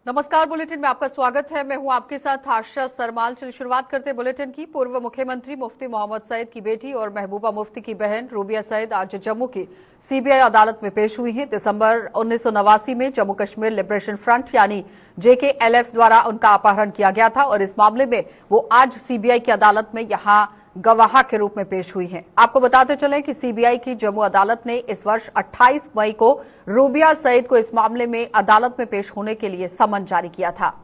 नमस्कार, बुलेटिन में आपका स्वागत है। मैं हूं आपके साथ आशा सरमाल। चलिए शुरुआत करते हैं बुलेटिन की। पूर्व मुख्यमंत्री मुफ्ती मोहम्मद सईद की बेटी और महबूबा मुफ्ती की बहन रूबिया सईद आज जम्मू की सीबीआई अदालत में पेश हुई हैं। दिसंबर 1989 में जम्मू कश्मीर लिबरेशन फ्रंट यानी JKLF द्वारा उनका अपहरण किया गया था और इस मामले में वो आज सीबीआई की अदालत में यहां गवाह के रूप में पेश हुई हैं। आपको बताते चलें कि सीबीआई की जम्मू अदालत ने इस वर्ष 28 मई को रूबिया सईद को इस मामले में अदालत में पेश होने के लिए समन जारी किया था।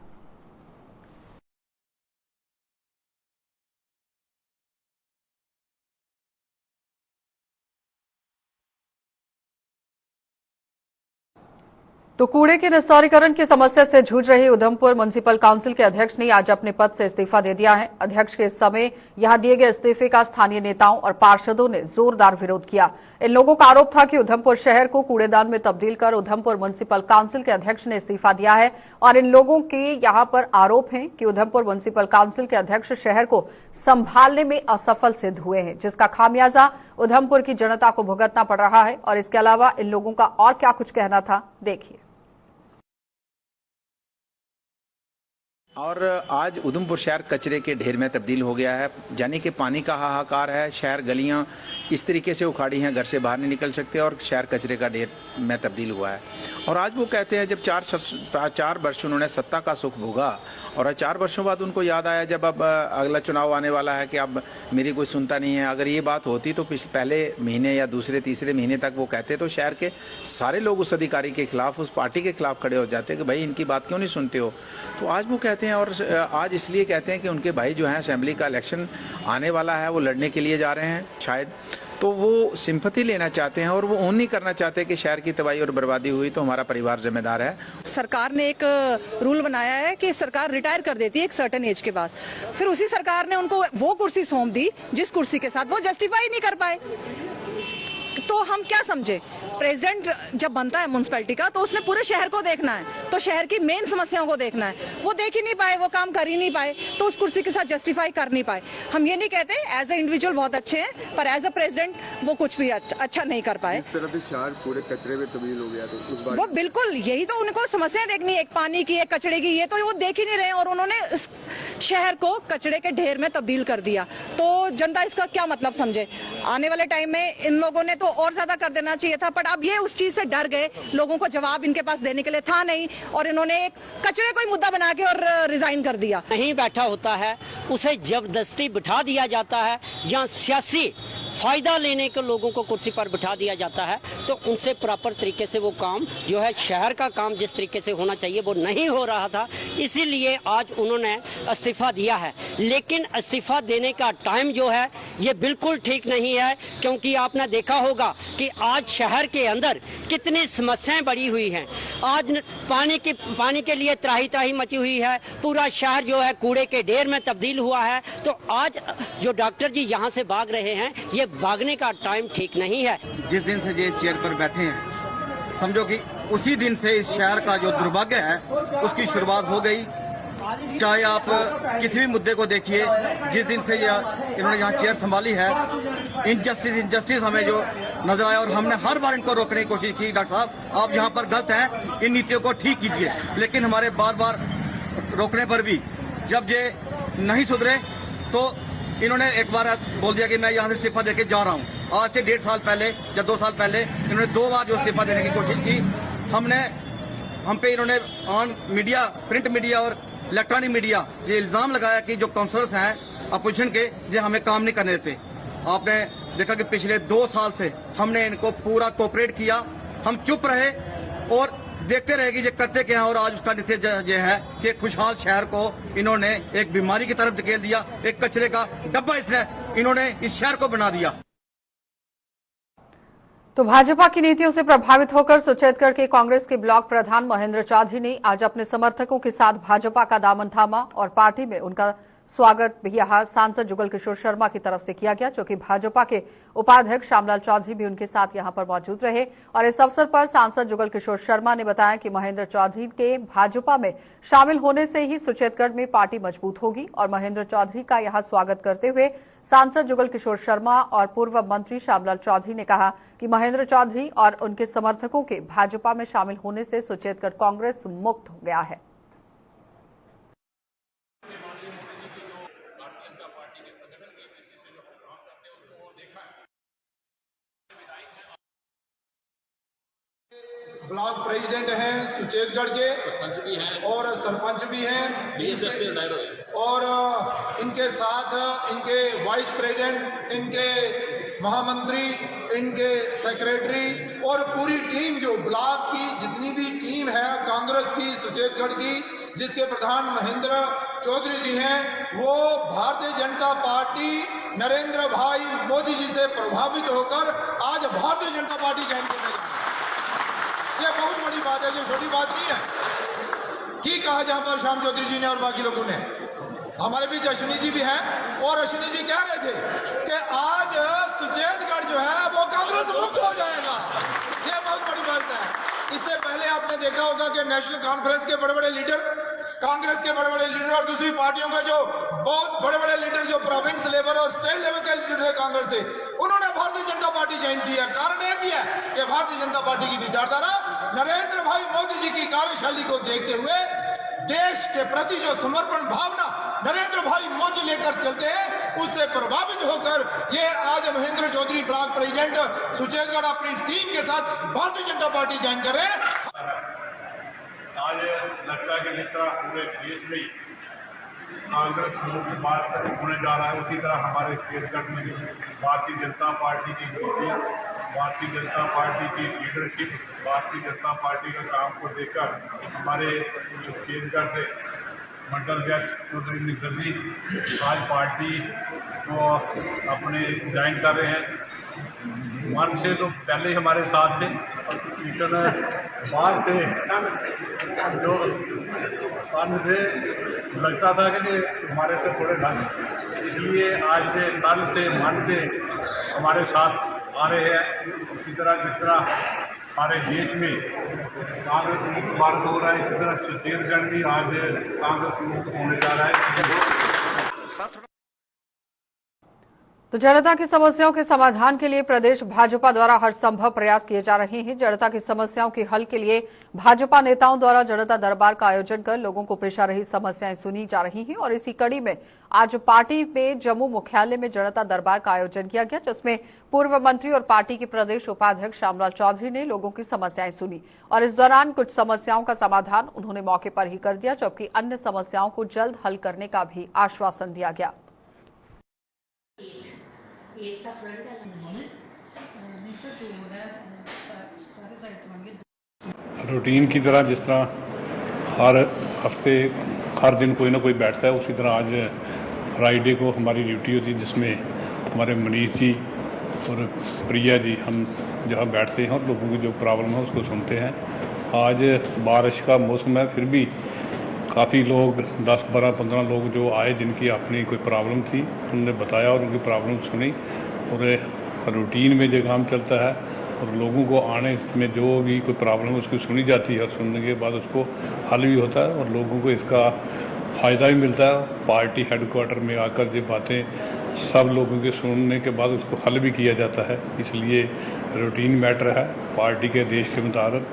तो कूड़े के निस्तारीकरण की समस्या से जूझ रही उधमपुर म्युनिसिपल काउंसिल के अध्यक्ष ने आज अपने पद से इस्तीफा दे दिया है। अध्यक्ष के इस समय यहां दिए गए इस्तीफे का स्थानीय नेताओं और पार्षदों ने जोरदार विरोध किया। इन लोगों का आरोप था कि उधमपुर शहर को कूड़ेदान में तब्दील कर उधमपुर म्युनिसिपल काउंसिल के अध्यक्ष ने इस्तीफा दिया है और इन लोगों के यहां पर आरोप है कि उधमपुर म्युनिसिपल काउंसिल के अध्यक्ष शहर को संभालने में असफल सिद्ध हुए हैं, जिसका खामियाजा उधमपुर की जनता को भुगतना पड़ रहा है। और इसके अलावा इन लोगों का और क्या कुछ कहना था, देखिए। और आज उधमपुर शहर कचरे के ढेर में तब्दील हो गया है, यानी कि पानी का हाहाकार है। शहर गलियां इस तरीके से उखाड़ी हैं, घर से बाहर नहीं निकल सकते और शहर कचरे का ढेर में तब्दील हुआ है। और आज वो कहते हैं जब 4 वर्ष उन्होंने सत्ता का सुख भोगा और 4 वर्षों बाद उनको याद आया जब अब अगला चुनाव आने वाला है कि अब मेरी कोई सुनता नहीं है। अगर ये बात होती तो पहले महीने या दूसरे तीसरे महीने तक वो कहते तो शहर के सारे लोग उस अधिकारी के खिलाफ, उस पार्टी के खिलाफ खड़े हो जाते कि भाई इनकी बात क्यों नहीं सुनते हो। तो आज वो कहते हैं, और आज इसलिए कहते हैं कि उनके भाई जो हैं असेंबली का इलेक्शन आने वाला है, वो लड़ने के लिए जा रहे हैं शायद, तो वो सिंपैथी लेना चाहते हैं और वो नहीं करना चाहते कि शहर की तबाही और बर्बादी हुई तो हमारा परिवार जिम्मेदार है। सरकार ने एक रूल बनाया है कि सरकार रिटायर कर देती है एक सर्टेन एज के बाद। फिर उसी सरकार ने उनको वो कुर्सी सौंप दी जिस कुर्सी के साथ वो जस्टिफाई नहीं कर पाए। तो हम क्या समझे, प्रेसिडेंट जब बनता है म्युनिसिपैलिटी का तो उसने पूरे शहर को देखना है, तो शहर की मेन समस्याओं को देखना है। वो देख ही नहीं पाए, वो काम कर ही नहीं पाए, तो उस कुर्सी के साथ जस्टिफाई कर नहीं पाए। हम ये नहीं कहते एज ए इंडिविजुअल बहुत अच्छे हैं, पर एज ए प्रेसिडेंट वो कुछ भी अच्छा नहीं कर पाए। शहर पूरे कचरे में तब्दील हो गया, तो उस बार वो बिल्कुल यही तो उनको समस्या देखनी है, एक पानी की, एक कचड़े की, ये तो वो देख ही नहीं रहे और उन्होंने शहर को कचड़े के ढेर में तब्दील कर दिया। तो जनता इसका क्या मतलब समझे। आने वाले टाइम में इन लोगों ने तो और ज्यादा कर देना चाहिए था, पर अब ये उस चीज से डर गए। लोगों को जवाब इनके पास देने के लिए था नहीं और इन्होंने एक कचरे को ही मुद्दा बना के और रिजाइन कर दिया। नहीं बैठा होता है उसे जबरदस्ती बिठा दिया जाता है, या सियासी फायदा लेने के लोगों को कुर्सी पर बिठा दिया जाता है, तो उनसे प्रॉपर तरीके से वो काम जो है शहर का काम जिस तरीके से होना चाहिए वो नहीं हो रहा था। इसीलिए आज उन्होंने इस्तीफा दिया है। लेकिन इस्तीफा देने का टाइम जो है ये बिल्कुल ठीक नहीं है, क्योंकि आपने देखा होगा कि आज शहर के अंदर कितनी समस्याएं बढ़ी हुई हैं। आज पानी के लिए त्राही त्राही मची हुई है, पूरा शहर जो है कूड़े के ढेर में तब्दील हुआ है। तो आज जो डॉक्टर जी यहाँ से भाग रहे हैं, ये भागने का टाइम ठीक नहीं है। जिस दिन से ये चेयर पर बैठे हैं, समझो कि उसी दिन से इस शहर का जो दुर्भाग्य है उसकी शुरुआत हो गई। चाहे आप किसी भी मुद्दे को देखिए, जिस दिन से इन्होंने यहाँ चेयर संभाली है, इनजस्टिस हमें जो नजर आया और हमने हर बार इनको रोकने की कोशिश की, डॉक्टर साहब आप यहाँ पर गलत हैं, इन नीतियों को ठीक कीजिए। लेकिन हमारे बार बार रोकने पर भी जब ये नहीं सुधरे तो इन्होंने एक बार बोल दिया कि मैं यहाँ से इस्तीफा देके जा रहा हूँ। आज से 1.5 साल पहले या 2 साल पहले इन्होंने 2 बार जो इस्तीफा देने की कोशिश की। हम पे इन्होंने ऑन मीडिया, प्रिंट मीडिया और इलेक्ट्रॉनिक मीडिया ये इल्जाम लगाया कि जो काउंसलर्स हैं अपोजिशन के, जो हमें काम नहीं करने देते। आपने देखा कि पिछले 2 साल से हमने इनको पूरा कोऑपरेट किया, हम चुप रहे और देखते रहे कि ये करते क्या है। और आज उसका नतीजा ये है कि खुशहाल शहर को इन्होंने एक बीमारी की तरफ धकेल दिया, एक कचरे का डब्बा इन्होंने इस शहर को बना दिया। तो भाजपा की नीतियों से प्रभावित होकर सुचेतगढ़ के कांग्रेस के ब्लॉक प्रधान महेंद्र चौधरी ने आज अपने समर्थकों के साथ भाजपा का दामन थामा और पार्टी में उनका स्वागत भी यहां सांसद जुगल किशोर शर्मा की तरफ से किया गया, जो कि भाजपा के उपाध्यक्ष श्यामलाल चौधरी भी उनके साथ यहां पर मौजूद रहे। और इस अवसर पर सांसद जुगल किशोर शर्मा ने बताया कि महेंद्र चौधरी के भाजपा में शामिल होने से ही सुचेतगढ़ में पार्टी मजबूत होगी। और महेंद्र चौधरी का यहां स्वागत करते हुए सांसद जुगल किशोर शर्मा और पूर्व मंत्री श्यामलाल चौधरी ने कहा कि महेंद्र चौधरी और उनके समर्थकों के भाजपा में शामिल होने से सुचेतगढ़ कांग्रेस मुक्त हो गया है। ब्लॉक प्रेसिडेंट हैं सुचेतगढ़ के, और सरपंच भी हैं, और इनके साथ इनके वाइस प्रेसिडेंट, इनके महामंत्री, इनके सेक्रेटरी और पूरी टीम, जो ब्लॉक की जितनी भी टीम है कांग्रेस की सुचेतगढ़ की, जिसके प्रधान महेंद्र चौधरी जी हैं, वो भारतीय जनता पार्टी नरेंद्र भाई मोदी जी से प्रभावित होकर आज भारतीय जनता पार्टी ज्वाइन करने जा रहे हैं। ये बहुत बड़ी बात है, जो छोटी बात नहीं है। की कहा जहां पर श्याम चौधरी जी ने और बाकी लोगों ने, हमारे बीच अश्विनी जी भी हैं, और अश्विनी जी कह रहे थे कि आज सुचेतगढ़ जो है वो कांग्रेस मुक्त हो जाएगा। ये बहुत बड़ी बात है। इससे पहले आपने देखा होगा कि नेशनल कॉन्फ्रेंस के बड़े बड़े लीडर, कांग्रेस के बड़े बड़े लीडर और दूसरी पार्टियों के जो बहुत बड़े बड़े लीडर, जो प्रोविंस लेवल और स्टेट लेवल के लीडर थे कांग्रेस से, उन्होंने भारतीय जनता पार्टी ज्वाइन किया। कारण यह किया कि भारतीय जनता पार्टी की विचारधारा नरेंद्र भाई मोदी जी की कार्यशैली को देखते हुए देश के प्रति जो समर्पण भावना नरेंद्र भाई मोदी लेकर चलते हैं, उससे प्रभावित होकर ये आज महेंद्र चौधरी ब्लॉक प्रेसिडेंट सुचेतगढ़ अपनी टीम के साथ भारतीय जनता पार्टी ज्वाइन कर रहे हैं। आज लगता है कि जिस तरह पूरे देश में कांग्रेस मुक्त बात होने जा रहा है, उसी तरह हमारे छत्तीसगढ़ में भारतीय जनता पार्टी की नीतियाँ, भारतीय जनता पार्टी की लीडरशिप, भारतीय जनता पार्टी के काम को देखकर हमारे छत्तीसगढ़ से मंडल अध्यक्ष चौधरी निखिल जी आज पार्टी को अपने ज्वाइन कर रहे हैं। मन से तो पहले ही हमारे साथ थे, लेकिन बाहर से जो मन से लगता था कि हमारे से थोड़े ढंग, इसलिए आज से तन से मन से हमारे साथ आ रहे हैं। इसी तरह जिस तरह सारे देश में कांग्रेस मुक्त भारत हो रहा है, इसी तरह छत्तीसगढ़ भी आज कांग्रेस मुक्त होने जा रहा है। तो जनता की समस्याओं के समाधान के लिए प्रदेश भाजपा द्वारा हर संभव प्रयास किए जा रहे हैं। जनता की समस्याओं के हल के लिए भाजपा नेताओं द्वारा जनता दरबार का आयोजन कर लोगों को पेश आ रही समस्याएं सुनी जा रही हैं, और इसी कड़ी में आज पार्टी में जम्मू मुख्यालय में जनता दरबार का आयोजन किया गया, जिसमें पूर्व मंत्री और पार्टी के प्रदेश उपाध्यक्ष श्यामलाल चौधरी ने लोगों की समस्याएं सुनी, और इस दौरान कुछ समस्याओं का समाधान उन्होंने मौके पर ही कर दिया, जबकि अन्य समस्याओं को जल्द हल करने का भी आश्वासन दिया गया। रूटीन की तरह जिस तरह हर हफ्ते हर दिन कोई ना कोई बैठता है, उसी तरह आज फ्राइडे को हमारी ड्यूटी होती है, जिसमें हमारे मनीष जी और प्रिया जी हम जहाँ बैठते हैं और लोगों की जो प्रॉब्लम है उसको सुनते हैं। आज बारिश का मौसम है, फिर भी काफ़ी लोग 10, 12, 15 लोग जो आए जिनकी अपनी कोई प्रॉब्लम थी, उन्होंने बताया और उनकी प्रॉब्लम सुनी, और रूटीन में जो काम चलता है और लोगों को आने में जो भी कोई प्रॉब्लम है उसको सुनी जाती है, और सुनने के बाद उसको हल भी होता है और लोगों को इसका फ़ायदा भी मिलता है। पार्टी हेडक्वार्टर में आकर ये बातें सब लोगों के सुनने के बाद उसको हल भी किया जाता है, इसलिए रूटीन मैटर है पार्टी के देश के मुताबिक।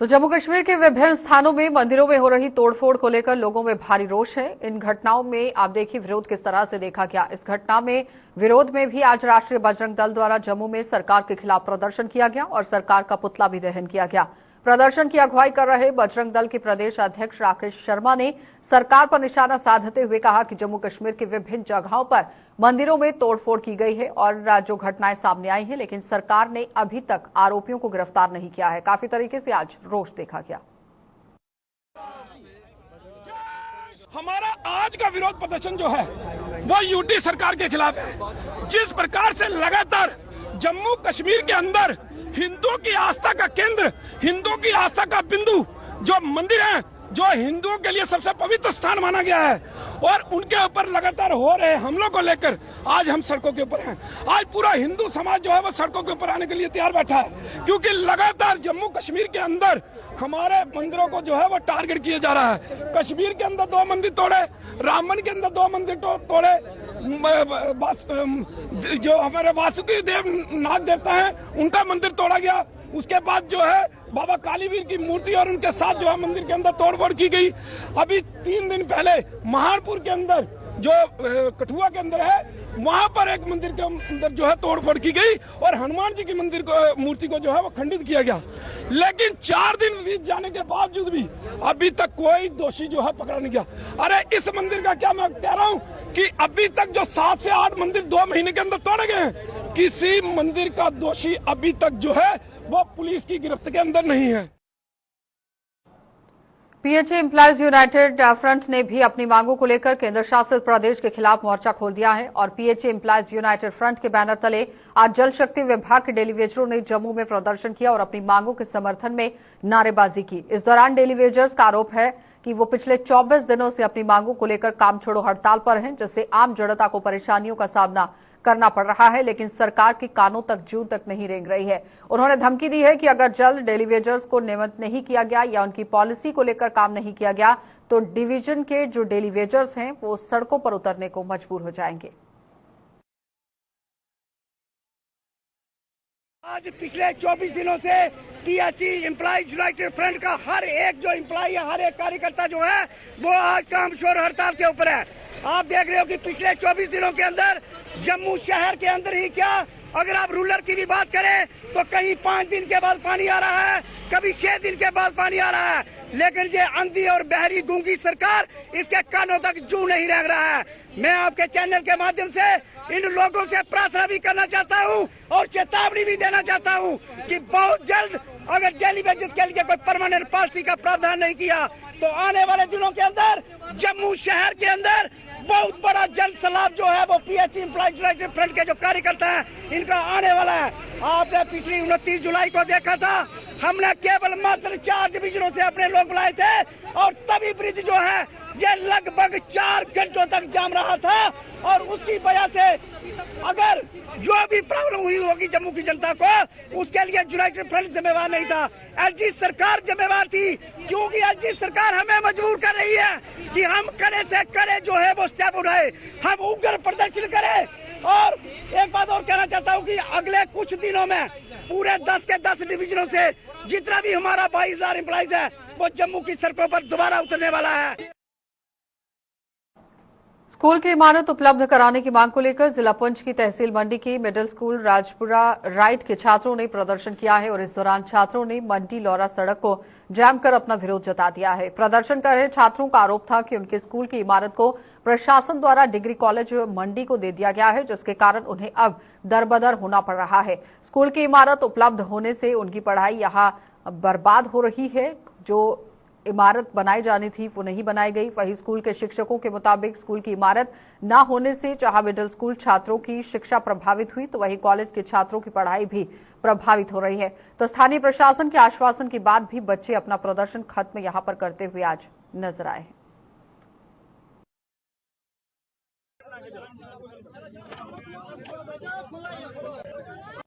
तो जम्मू कश्मीर के विभिन्न स्थानों में मंदिरों में हो रही तोड़फोड़ को लेकर लोगों में भारी रोष है। इन घटनाओं में आप देखिए विरोध किस तरह से देखा गया। इस घटना में विरोध में भी आज राष्ट्रीय बजरंग दल द्वारा जम्मू में सरकार के खिलाफ प्रदर्शन किया गया और सरकार का पुतला भी दहन किया गया। प्रदर्शन की अगुवाई कर रहे बजरंग दल के प्रदेश अध्यक्ष राकेश शर्मा ने सरकार पर निशाना साधते हुए कहा कि जम्मू कश्मीर के विभिन्न जगहों पर मंदिरों में तोड़फोड़ की गई है और जो घटनाएं सामने आई हैं, लेकिन सरकार ने अभी तक आरोपियों को गिरफ्तार नहीं किया है। काफी तरीके से आज रोष देखा गया। हमारा आज का विरोध प्रदर्शन जो है वो यूटी सरकार के खिलाफ है। जिस प्रकार से लगातार जम्मू कश्मीर के अंदर हिंदुओं की आस्था का केंद्र, हिंदुओं की आस्था का बिंदु जो मंदिर है, जो हिंदुओं के लिए सबसे पवित्र स्थान माना गया है, और उनके ऊपर लगातार हो रहे हमलों को लेकर आज हम सड़कों के ऊपर हैं। आज पूरा हिंदू समाज जो है वो सड़कों के ऊपर आने के लिए तैयार बैठा है, क्योंकि लगातार जम्मू कश्मीर के अंदर हमारे मंदिरों को जो है वो टारगेट किया जा रहा है। कश्मीर के अंदर 2 मंदिर तोड़े, रामबन के अंदर 2 मंदिर तोड़े, जो हमारे वासुकी देव नाग देवता है उनका मंदिर तोड़ा गया। उसके बाद जो है बाबा कालीवीर की मूर्ति और उनके साथ जो है मंदिर के अंदर तोड़फोड़ की गई। अभी 3 दिन पहले महारपुर के अंदर जो कठुआ के अंदर है, वहां पर एक मंदिर के अंदर जो है तोड़फोड़ की गई और हनुमान जी की मंदिर को मूर्ति को जो है वो खंडित किया गया। लेकिन 4 दिन बीत जाने के बावजूद भी अभी तक कोई दोषी जो है पकड़ा नहीं गया। अरे इस मंदिर का क्या मैं कह रहा हूं कि अभी तक जो 7 से 8 मंदिर 2 महीने के अंदर तोड़े गए हैं, किसी मंदिर का दोषी अभी तक जो है वो पुलिस की गिरफ्त के अंदर नहीं है। पीएचई एम्प्लॉयज यूनाइटेड फ्रंट ने भी अपनी मांगों को लेकर केंद्र शासित प्रदेश के खिलाफ मोर्चा खोल दिया है और पीएचई एम्प्लॉयज यूनाइटेड फ्रंट के बैनर तले आज जल शक्ति विभाग के डेली वेजरों ने जम्मू में प्रदर्शन किया और अपनी मांगों के समर्थन में नारेबाजी की। इस दौरान डेली वेजर्स का आरोप है कि वो पिछले 24 दिनों से अपनी मांगों को लेकर काम छोड़ो हड़ताल पर हैं, जिससे आम जनता को परेशानियों का सामना करना पड़ रहा है, लेकिन सरकार के कानों तक जूं तक नहीं रेंग रही है। उन्होंने धमकी दी है कि अगर जल्द डेली वेजर्स को नियमित नहीं किया गया या उनकी पॉलिसी को लेकर काम नहीं किया गया तो डिवीजन के जो डेली वेजर्स हैं वो सड़कों पर उतरने को मजबूर हो जाएंगे। आज पिछले 24 दिनों से पीएचई एम्प्लॉयज यूनाइटेड फ्रंट का हर एक जो एम्प्लॉय है, हर एक कार्यकर्ता जो है वो आज काम छोड़ हड़ताल के ऊपर है। आप देख रहे हो कि पिछले 24 दिनों के अंदर जम्मू शहर के अंदर ही क्या, अगर आप रूरल की भी बात करें तो कहीं 5 दिन के बाद पानी आ रहा है, कभी 6 दिन के बाद पानी आ रहा है, लेकिन ये अंधी और बहरी गूंगी सरकार इसके कानों तक जू नहीं रह रहा है। मैं आपके चैनल के माध्यम से इन लोगों से प्रार्थना भी करना चाहता हूं और चेतावनी भी देना चाहता हूं कि बहुत जल्द अगर डेली वेजेस के लिए कोई परमानेंट पॉलिसी का प्रावधान नहीं किया तो आने वाले दिनों के अंदर जम्मू शहर के अंदर बहुत बड़ा जन सैलाब जो है वो पीएचई एम्प्लॉयज यूनाइटेड फ्रंट के जो कार्यकर्ता हैं इनका आने वाला है। आपने पिछली 29 जुलाई को देखा था, हमने केवल मात्र 4 डिवीजनों से अपने लोग बुलाए थे और तभी ब्रिज जो है ये लगभग 4 घंटों तक जाम रहा था और उसकी वजह से अगर जो भी प्रॉब्लम हुई होगी जम्मू की जनता को उसके लिए यूनाइटेड फ्रंट जिम्मेवार नहीं था, एलजी सरकार जिम्मेवार थी, क्योंकि एलजी सरकार हमें मजबूर कर रही है कि हम करे से करे जो है वो स्टेप उठाए, हम उग्र प्रदर्शन करें। और एक बात और कहना चाहता हूँ कि अगले कुछ दिनों में पूरे 10 के 10 डिवीजनों से जितना भी हमारा 22,000 एम्प्लॉइज है वो जम्मू की सड़कों पर दोबारा उतरने वाला है। स्कूल की इमारत उपलब्ध कराने की मांग को लेकर जिला पुंछ की तहसील मंडी की मिडिल स्कूल राजपुरा राइट के छात्रों ने प्रदर्शन किया है और इस दौरान छात्रों ने मंडी लौरा सड़क को जैम कर अपना विरोध जता दिया है। प्रदर्शन कर रहे छात्रों का आरोप था कि उनके स्कूल की इमारत को प्रशासन द्वारा डिग्री कॉलेज मंडी को दे दिया गया है, जिसके कारण उन्हें अब दरबदर होना पड़ रहा है। स्कूल की इमारत उपलब्ध होने से उनकी पढ़ाई यहाँ बर्बाद हो रही है। जो इमारत बनाई जानी थी वो नहीं बनाई गई। वहीं स्कूल के शिक्षकों के मुताबिक स्कूल की इमारत न होने से जहां मिडिल स्कूल छात्रों की शिक्षा प्रभावित हुई तो वहीं कॉलेज के छात्रों की पढ़ाई भी प्रभावित हो रही है। तो स्थानीय प्रशासन के आश्वासन के बाद भी बच्चे अपना प्रदर्शन खत्म यहां पर करते हुए आज नजर आए।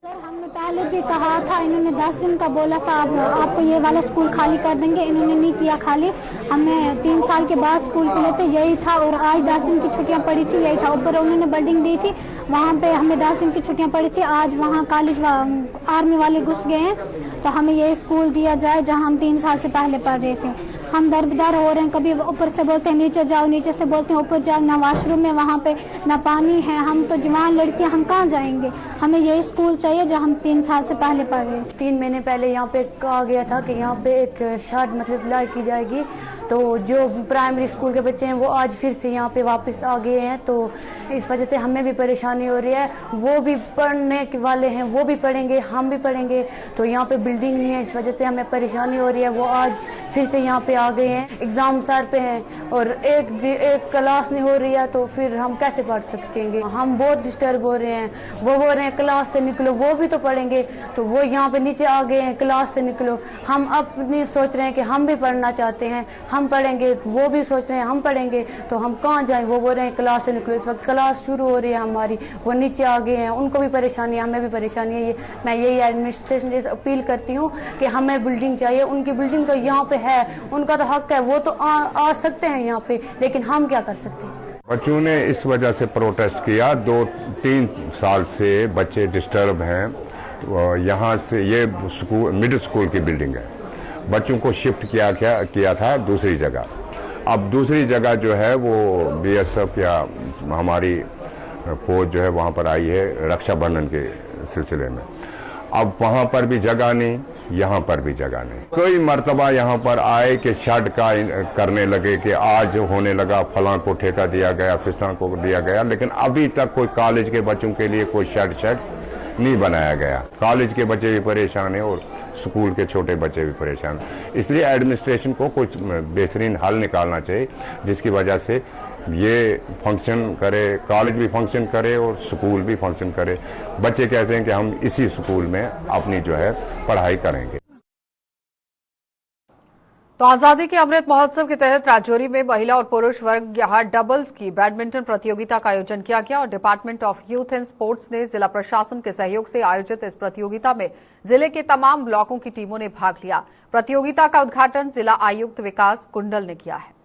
हमने पहले भी कहा था, इन्होंने 10 दिन का बोला था, अब आपको ये वाला स्कूल खाली कर देंगे, इन्होंने नहीं किया खाली। हमें 3 साल के बाद स्कूल खुले थे यही था और आज 10 दिन की छुट्टियां पड़ी थी यही था। ऊपर उन्होंने बिल्डिंग दी थी, वहाँ पे हमें 10 दिन की छुट्टियां पड़ी थी। आज वहाँ कॉलेज आर्मी वाले घुस गए हैं तो हमें ये स्कूल दिया जाए जहाँ हम 3 साल से पहले पढ़ रहे थे। हम दरबदर हो रहे हैं, कभी ऊपर से बोलते हैं नीचे जाओ, नीचे से बोलते हैं ऊपर जाओ, ना वॉशरूम है वहाँ पे ना पानी है। हम तो जवान लड़कियाँ, हम कहाँ जाएंगे? हमें यही स्कूल चाहिए जहाँ हम 3 साल से पहले पढ़ रहे थे। 3 महीने पहले यहाँ पे कहा गया था कि यहाँ पे एक शार्ट मतलब अप्लाई की जाएगी, तो जो प्राइमरी स्कूल के बच्चे हैं वो आज फिर से यहाँ पे वापस आ गए हैं, तो इस वजह से हमें भी परेशानी हो रही है। वो भी पढ़ने के वाले हैं, वो भी पढ़ेंगे, हम भी पढ़ेंगे, तो यहाँ पे बिल्डिंग नहीं है, इस वजह से हमें परेशानी हो रही है। वो आज फिर से यहाँ पे आ गए हैं, एग्जाम सर पे हैं और एक क्लास नहीं हो रही है, तो फिर हम कैसे पढ़ सकेंगे? हम बहुत डिस्टर्ब हो रहे हैं। वो बोल रहे हैं क्लास से निकलो, वो भी तो पढ़ेंगे, तो वो यहाँ पे नीचे आ गए हैं क्लास से निकलो। हम अपनी सोच रहे हैं कि हम भी पढ़ना चाहते हैं, हम पढ़ेंगे, वो भी सोच रहे हैं हम पढ़ेंगे, तो हम कहाँ जाएं? वो बोल रहे हैं क्लास से निकलो। इस वक्त क्लास शुरू हो रही है हमारी, वो नीचे आ गए हैं, उनको भी परेशानी है, हमें भी परेशानी है। मैं यही एडमिनिस्ट्रेशन से अपील करती हूँ कि हमें बिल्डिंग चाहिए। उनकी बिल्डिंग तो यहाँ पे है, उनका तो हक है, वो तो आ सकते हैं यहाँ पे, लेकिन हम क्या कर सकते हैं? बच्चों ने इस वजह से प्रोटेस्ट किया, 2-3 साल से बच्चे डिस्टर्ब हैं। यहाँ से ये मिडिल स्कूल की बिल्डिंग है, बच्चों को शिफ्ट किया था दूसरी जगह। अब दूसरी जगह जो है वो बीएसएफ या हमारी फौज जो है वहाँ पर आई है रक्षाबंधन के सिलसिले में। अब वहाँ पर भी जगह नहीं, यहाँ पर भी जगह नहीं। कोई मर्तबा यहाँ पर आए कि शर्ट का करने लगे कि आज होने लगा फलां को ठेका दिया गया, फिस्तां को दिया गया, लेकिन अभी तक कोई कॉलेज के बच्चों के लिए कोई शर्ट नहीं बनाया गया। कॉलेज के बच्चे भी परेशान हैं और स्कूल के छोटे बच्चे भी परेशान हैं। इसलिए एडमिनिस्ट्रेशन को कुछ बेहतरीन हल निकालना चाहिए जिसकी वजह से ये फंक्शन करे, कॉलेज भी फंक्शन करे और स्कूल भी फंक्शन करे। बच्चे कहते हैं कि हम इसी स्कूल में अपनी जो है पढ़ाई करेंगे। तो आजादी के अमृत महोत्सव के तहत राजौरी में महिला और पुरुष वर्ग यहां डबल्स की बैडमिंटन प्रतियोगिता का आयोजन किया गया और department of youth and sports ने जिला प्रशासन के सहयोग से आयोजित इस प्रतियोगिता में जिले के तमाम ब्लॉकों की टीमों ने भाग लिया। प्रतियोगिता का उद्घाटन जिला आयुक्त विकास कुंडल ने किया है।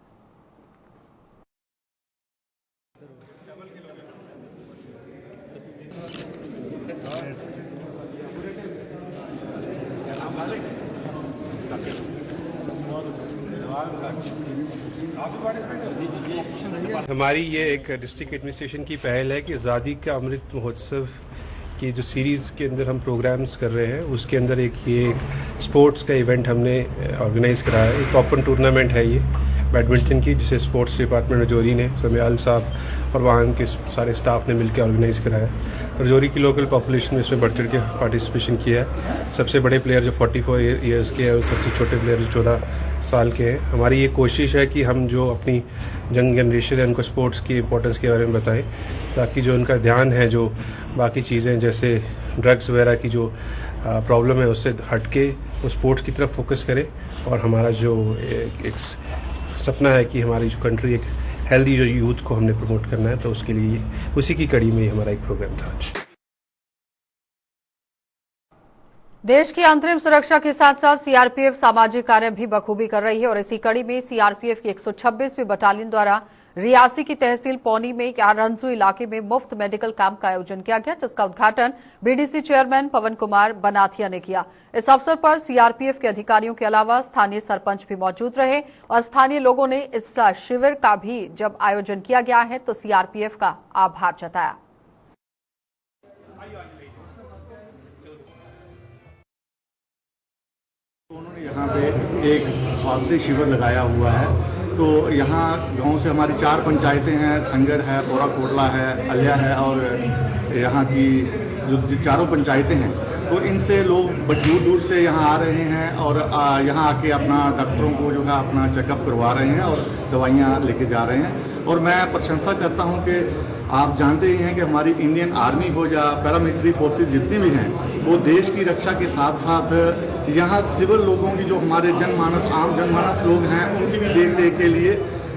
हमारी ये एक डिस्ट्रिक्ट एडमिनिस्ट्रेशन की पहल है कि आज़ादी का अमृत महोत्सव की जो सीरीज़ के अंदर हम प्रोग्राम्स कर रहे हैं उसके अंदर एक स्पोर्ट्स का इवेंट हमने ऑर्गेनाइज कराया है। एक ओपन टूर्नामेंट है ये बैडमिंटन की, जिसे स्पोर्ट्स डिपार्टमेंट रजौरी ने, समियाल साहब और वहाँ के सारे स्टाफ ने मिलकर ऑर्गेनाइज कराया। रजौरी की लोकल पॉपुलेशन में इसमें बढ़ चढ़ के पार्टिसिपेशन किया है। सबसे बड़े प्लेयर जो 44 ईयर्स के हैं और सबसे छोटे प्लेयर जो 14 साल के हैं। हमारी ये कोशिश है कि हम जो अपनी यंग जनरेशन है उनको स्पोर्ट्स की इंपॉर्टेंस के बारे में बताएं, ताकि जो उनका ध्यान है जो बाकी चीज़ें जैसे ड्रग्स वगैरह की जो प्रॉब्लम है उससे हट के वो स्पोर्ट्स की तरफ फोकस करें। और हमारा जो एक सपना है कि हमारी जो कंट्री एक हेल्दी जो यूथ को हमने प्रमोट करना है, तो उसके लिए उसी की कड़ी में हमारा एक प्रोग्राम था आज। देश की अंतरिम सुरक्षा के साथ साथ सीआरपीएफ सामाजिक कार्य भी बखूबी कर रही है और इसी कड़ी में सीआरपीएफ की 126वीं बटालियन द्वारा रियासी की तहसील पौनी में रंजू इलाके में मुफ्त मेडिकल कैंप का आयोजन किया गया, जिसका उद्घाटन बीडीसी चेयरमैन पवन कुमार बनाथिया ने किया। इस अवसर पर सीआरपीएफ के अधिकारियों के अलावा स्थानीय सरपंच भी मौजूद रहे और स्थानीय लोगों ने इस शिविर का भी जब आयोजन किया गया है तो सीआरपीएफ का आभार जताया। उन्होंने यहाँ पे एक स्वास्थ्य शिविर लगाया हुआ है। तो यहाँ गांव से हमारी 4 पंचायतें हैं, संगड़ है, बोरा कोटला है, अलिया है और यहाँ की जो चारों पंचायतें हैं, तो इनसे लोग दूर दूर से यहाँ आ रहे हैं और यहाँ आके अपना डॉक्टरों को जो है अपना चेकअप करवा रहे हैं और दवाइयाँ लेके जा रहे हैं। और मैं प्रशंसा करता हूँ कि आप जानते ही हैं कि हमारी इंडियन आर्मी हो या पैरामिलिट्री फोर्सेस जितनी भी हैं, वो देश की रक्षा के साथ साथ यहाँ सिविल लोगों की जो हमारे जनमानस आम जनमानस लोग हैं उनकी भी देख रेख के लिए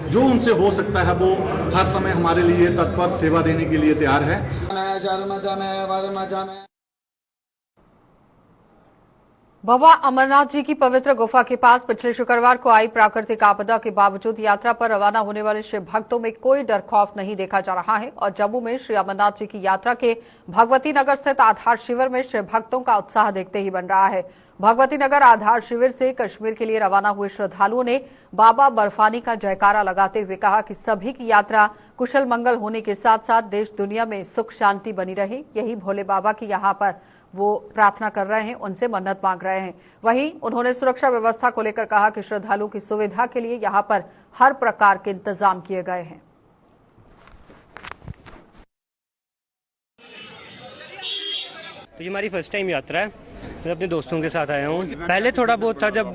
जो उनसे हो सकता है वो हर समय हमारे लिए तत्पर सेवा देने के लिए तैयार है। बाबा अमरनाथ जी की पवित्र गुफा के पास पिछले शुक्रवार को आई प्राकृतिक आपदा के बावजूद यात्रा पर रवाना होने वाले शिव भक्तों में कोई डर खौफ नहीं देखा जा रहा है और जम्मू में श्री अमरनाथ जी की यात्रा के भगवती नगर स्थित आधार शिविर में शिव भक्तों का उत्साह देखते ही बन रहा है। भगवती नगर आधार शिविर से कश्मीर के लिए रवाना हुए श्रद्धालुओं ने बाबा बर्फानी का जयकारा लगाते हुए कहा कि सभी की यात्रा कुशल मंगल होने के साथ साथ देश दुनिया में सुख शांति बनी रहे। यही भोले बाबा की यहाँ पर वो प्रार्थना कर रहे हैं, उनसे मन्नत मांग रहे हैं। वहीं उन्होंने सुरक्षा व्यवस्था को लेकर कहा कि श्रद्धालुओं की सुविधा के लिए यहाँ पर हर प्रकार के इंतजाम किए गए हैं। तो ये हमारी फर्स्ट टाइम यात्रा है। मैं अपने दोस्तों के साथ आया हूँ। पहले थोड़ा बहुत था, जब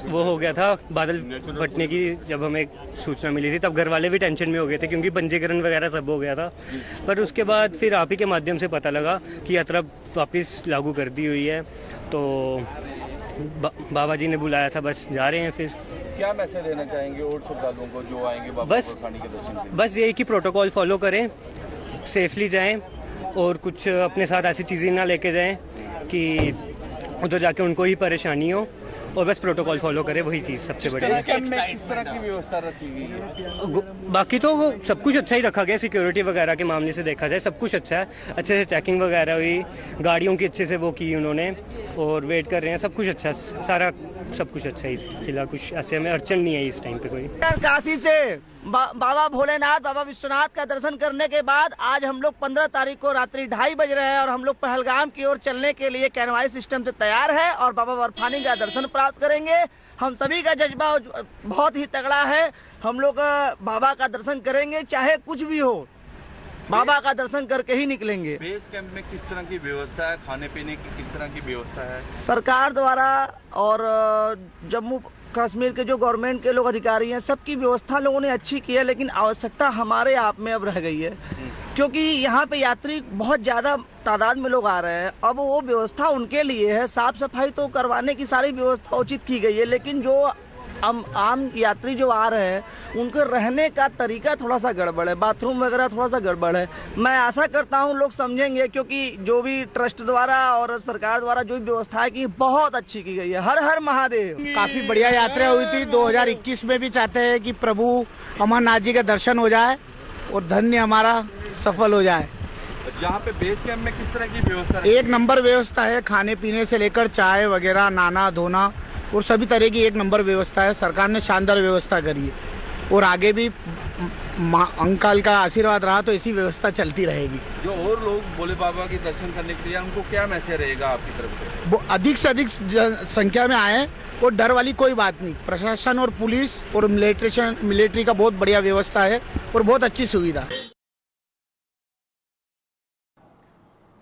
वो हो गया था बादल फटने की, जब हमें सूचना मिली थी तब घर वाले भी टेंशन में हो गए थे क्योंकि पंजीकरण वगैरह सब हो गया था। पर उसके बाद फिर आप ही के माध्यम से पता लगा कि यात्रा वापस लागू कर दी हुई है। तो बाबा जी ने बुलाया था, बस जा रहे हैं। फिर क्या मैसेज देना चाहेंगे और श्रद्धालुओं को जो आएंगे बाबा बर्फानी के दर्शन? बस यही कि प्रोटोकॉल फॉलो करें, सेफली जाएं और कुछ अपने साथ ऐसी चीज़ें ना लेके जाएं कि उधर जाके उनको ही परेशानी हो। और बस प्रोटोकॉल फॉलो करें, वही चीज़ सबसे बड़ी है। किस तरह की व्यवस्था रखी गई है? बाकी तो वो सब कुछ अच्छा ही रखा गया, सिक्योरिटी वगैरह के मामले से देखा जाए सब कुछ अच्छा है, अच्छे से चेकिंग वगैरह हुई, गाड़ियों की अच्छे से वो की उन्होंने, और वेट कर रहे हैं, सब कुछ अच्छा, सारा सब कुछ अच्छा ही, फिलहाल कुछ ऐसे हमें अड़चन नहीं है इस टाइम पे कोई। काशी से बाबा भोलेनाथ, बाबा विश्वनाथ का दर्शन करने के बाद आज हम लोग 15 तारीख को रात्रि 2:30 बज रहे हैं और हम लोग पहलगाम की ओर चलने के लिए कैनवाई सिस्टम से तैयार है और बाबा बर्फानी का दर्शन प्राप्त करेंगे। हम सभी का जज्बा बहुत ही तगड़ा है, हम लोग बाबा का दर्शन करेंगे चाहे कुछ भी हो, बाबा का दर्शन करके ही निकलेंगे। बेस कैंप में किस तरह की व्यवस्था है, खाने पीने की किस तरह की व्यवस्था है? सरकार द्वारा और जम्मू कश्मीर के जो गवर्नमेंट के लोग अधिकारी हैं, सबकी व्यवस्था लोगों ने अच्छी की है, लेकिन आवश्यकता हमारे आप में अब रह गई है, क्योंकि यहाँ पे यात्री बहुत ज्यादा तादाद में लोग आ रहे हैं। अब वो व्यवस्था उनके लिए है, साफ सफाई तो करवाने की सारी व्यवस्था उचित की गई है, लेकिन जो आम यात्री जो आ रहे हैं उनके रहने का तरीका थोड़ा सा गड़बड़ है, बाथरूम वगैरह थोड़ा सा गड़बड़ है। मैं आशा करता हूँ लोग समझेंगे, क्योंकि जो भी ट्रस्ट द्वारा और सरकार द्वारा जो भी व्यवस्था की बहुत अच्छी की गई है। हर हर महादेव। काफी बढ़िया यात्रा हुई थी। 2021 में भी चाहते हैं कि प्रभु अमरनाथ जी का दर्शन हो जाए और धन्य हमारा सफल हो जाए। जहाँ पे बेस कैंप में किस तरह की व्यवस्था? एक नंबर व्यवस्था है, खाने पीने से लेकर चाय वगैरह, नहाना धोना और सभी तरह की एक नंबर व्यवस्था है। सरकार ने शानदार व्यवस्था करी है और आगे भी अंकाल का आशीर्वाद रहा तो ऐसी व्यवस्था चलती रहेगी। जो और लोग भोले बाबा के दर्शन करने के लिए उनको क्या मैसेज रहेगा आपकी तरफ से? वो अधिक से अधिक संख्या में आए और डर वाली कोई बात नहीं। प्रशासन और पुलिस और मिलिट्री का बहुत बढ़िया व्यवस्था है और बहुत अच्छी सुविधा है।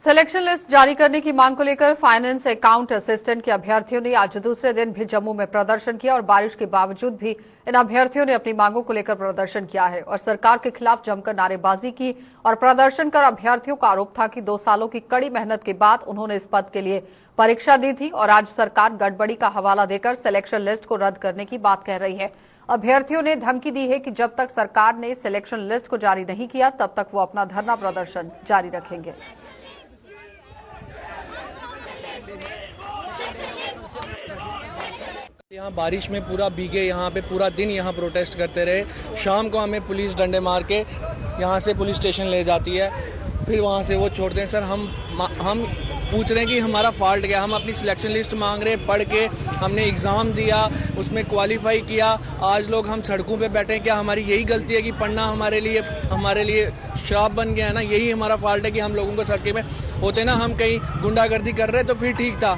सिलेक्शन लिस्ट जारी करने की मांग को लेकर फाइनेंस अकाउंट असिस्टेंट के अभ्यर्थियों ने आज दूसरे दिन भी जम्मू में प्रदर्शन किया और बारिश के बावजूद भी इन अभ्यर्थियों ने अपनी मांगों को लेकर प्रदर्शन किया है और सरकार के खिलाफ जमकर नारेबाजी की। और प्रदर्शन कर अभ्यर्थियों का आरोप था कि 2 सालों की कड़ी मेहनत के बाद उन्होंने इस पद के लिए परीक्षा दी थी और आज सरकार गड़बड़ी का हवाला देकर सिलेक्शन लिस्ट को रद्द करने की बात कह रही है। अभ्यर्थियों ने धमकी दी है कि जब तक सरकार ने सिलेक्शन लिस्ट को जारी नहीं किया तब तक वो अपना धरना प्रदर्शन जारी रखेंगे। यहाँ बारिश में पूरा भीगे, यहाँ पे पूरा दिन यहाँ प्रोटेस्ट करते रहे। शाम को हमें पुलिस डंडे मार के यहाँ से पुलिस स्टेशन ले जाती है, फिर वहाँ से वो छोड़ते हैं। सर हम पूछ रहे हैं कि हमारा फॉल्ट क्या? हम अपनी सिलेक्शन लिस्ट मांग रहे हैं, पढ़ के हमने एग्ज़ाम दिया, उसमें क्वालिफाई किया, आज लोग हम सड़कों पे बैठे हैं। क्या हमारी यही गलती है कि पढ़ना हमारे लिए श्राप बन गया है ना? यही हमारा फॉल्ट है कि हम लोगों को सड़के में होते ना हम कहीं गुंडागर्दी कर रहे तो फिर ठीक था।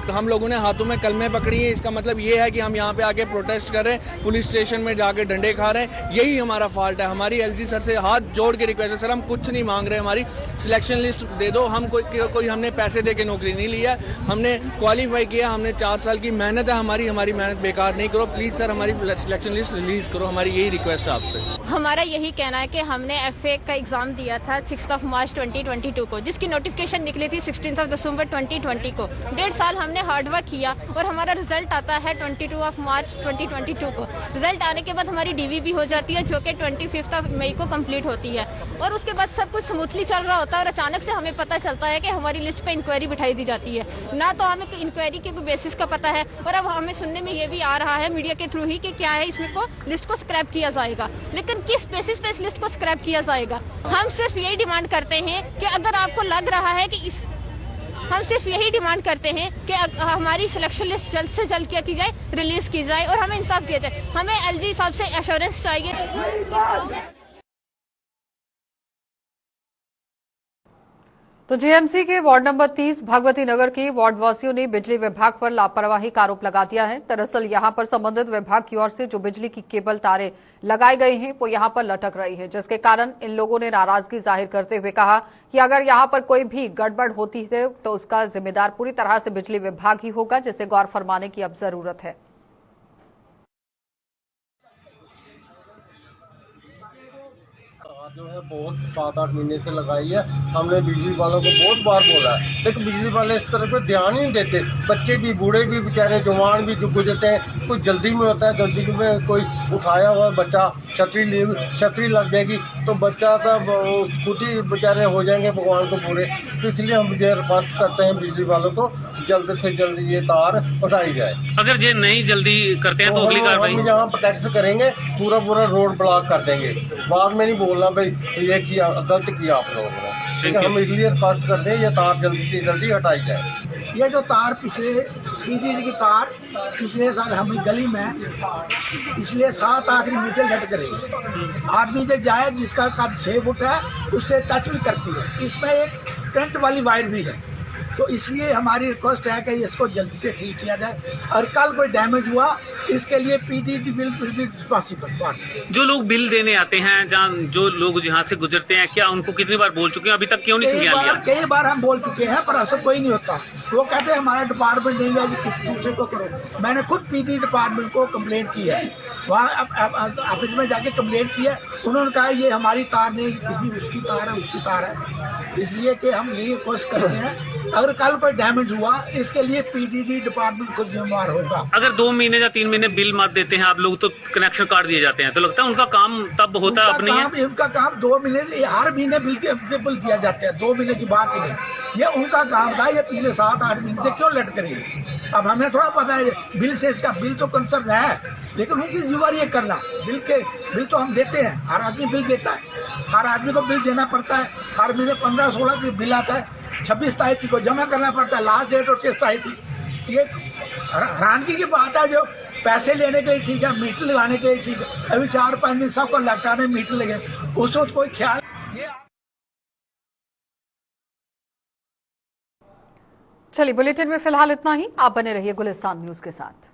हम लोगों ने हाथों में कलमें पकड़ी हैं, इसका मतलब ये है कि हम यहाँ पे आके प्रोटेस्ट कर रहे हैं, पुलिस स्टेशन में जाके डंडे खा रहे हैं। यही हमारा फॉल्ट है। हमारी एलजी सर से हाथ जोड़ के रिक्वेस्ट है, सर हम कुछ नहीं मांग रहे, हमारी सिलेक्शन लिस्ट दे दो। हम कोई हमने पैसे दे के नौकरी नहीं लिया, हमने क्वालिफाई किया, हमने 4 साल की मेहनत है, हमारी मेहनत बेकार नहीं करो। प्लीज सर हमारी सिलेक्शन लिस्ट रिलीज करो, हमारी यही रिक्वेस्ट है आपसे। हमारा यही कहना है कि हमने FA का एग्जाम दिया था 6 मार्च 2022 को, जिसकी नोटिफिकेशन निकली थी 16 दिसंबर 2020 को। 1.5 साल हमने हार्डवर्क किया और हमारा रिजल्ट आता है 22 मार्च 2022 को। रिजल्ट आने के बाद हमारी DV भी हो जाती है, जो कि 25 मई को कंप्लीट होती है और उसके बाद सब कुछ स्मूथली चल रहा होता है और अचानक से हमें पता चलता है कि हमारी लिस्ट पे इंक्वायरी बिठाई दी जाती है। ना तो हमें इंक्वायरी के कोई बेसिस का पता है और अब हमें सुनने में ये भी आ रहा है मीडिया के थ्रू ही कि क्या है इसमें को लिस्ट को स्क्रैप किया जाएगा, लेकिन किस बेसिस पे इस लिस्ट को स्क्रैप किया जाएगा? हम सिर्फ यही डिमांड करते हैं कि अगर आपको लग रहा है कि हम सिर्फ यही डिमांड करते हैं कि हमारी सिलेक्शन लिस्ट जल्द से जल्द क्या की जाए, रिलीज की जाए और हमें इंसाफ दिया जाए। हमें LG साहब से एश्योरेंस चाहिए। तो जीएमसी के वार्ड नंबर 30 भगवती नगर के वार्ड वासियों ने बिजली विभाग पर लापरवाही का आरोप लगा दिया है। दरअसल यहां पर संबंधित विभाग की ओर से जो बिजली की केबल तारें लगाई गई हैं वो यहां पर लटक रही है, जिसके कारण इन लोगों ने नाराजगी जाहिर करते हुए कहा कि अगर यहां पर कोई भी गड़बड़ होती है तो उसका जिम्मेदार पूरी तरह से बिजली विभाग ही होगा, जिसे गौर फरमाने की अब जरूरत है। जो है बहुत 7-8 महीने से लगाई है। हमने बिजली वालों को बहुत बार बोला है, लेकिन बिजली वाले इस तरह पे ध्यान ही नहीं देते। बच्चे भी, बूढ़े भी, बेचारे जवान भी जो गुजरते हैं, कोई जल्दी में होता है, जल्दी में कोई उठाया हुआ बच्चा छतरी लग जाएगी तो बच्चा का खुद ही बेचारे हो जाएंगे भगवान को पूरे। तो इसलिए हम ये रिक्वेस्ट करते हैं बिजली वालों को जल्द से जल्द ये तार उठाई जाए। अगर ये नहीं जल्दी करते हैं तो अगली कार्रवाई हम यहाँ प्रोटेक्ट करेंगे, पूरा रोड ब्लॉक कर देंगे। बाद में नहीं बोलना भाई ये किया, गलत किया आप लोगों ने। ठीक है, हम इसलिए रिक्वेस्ट करते हैं ये तार जल्दी से जल्दी हटाई जाए। ये जो तार पिछले पीडीडी की तार पिछले साल हमें गली में पिछले 7-8 महीने से लटक रही है। आदमी जो जाए जिसका कद 6 फुट है उससे टच भी करती है। इसमें एक करंट वाली वायर भी है, तो इसलिए हमारी रिक्वेस्ट है कि इसको जल्दी से ठीक किया जाए। और कल कोई डैमेज हुआ इसके लिए पीडीडी बिल भी रिस्पॉन्सिबल। जो लोग बिल देने आते हैं, जहाँ जो लोग जहाँ से गुजरते हैं, क्या उनको कितनी बार बोल चुके हैं, अभी तक क्यों नहीं संज्ञान लिया? कई बार हम बोल चुके हैं पर असर कोई नहीं होता। वो कहते हैं हमारा डिपार्टमेंट नहीं है, किसी दूसरे को करो। मैंने खुद पीडी डिपार्टमेंट को कंप्लेंट की है, वहाँ ऑफिस में जाके कंप्लेंट की है। उन्होंने कहा ये हमारी तार नहीं, किसी उसकी तार है, उसकी तार है। इसलिए कि हम यही कोशिश करते हैं अगर कल कोई डैमेज हुआ इसके लिए पीडीडी डिपार्टमेंट खुद जिम्मेवार होगा। अगर 2 महीने या 3 महीने बिल मत देते हैं आप लोग तो कनेक्शन काट दिए जाते हैं, तो लगता है उनका काम तब होता है अपनी उनका काम 2 महीने, हर महीने बिल दिया जाते हैं, 2 महीने की बात ही नहीं। ये उनका काम था, ये पिछले 7-8 महीने से क्यों लटक रही है। अब हमें थोड़ा पता है बिल से, इसका बिल तो कंसर्न है, लेकिन उनकी जिम्मेवारी है करना। बिल तो हम देते हैं, हर आदमी बिल देता है, हर आदमी को बिल देना पड़ता है। हर महीने 15-16 की बिल आता है, 26 तारीख को जमा करना पड़ता है, लास्ट डेट होती है 27। ये हैरानगी की बात है, जो पैसे लेने के ठीक है, मीटर लगाने के ठीक है, अभी 4-5 दिन सबको लटकाने मीटर लगे, उस वक्त कोई ख्याल। चलिए, बुलेटिन में फिलहाल इतना ही। आप बने रहिए गुलिस्तान न्यूज के साथ।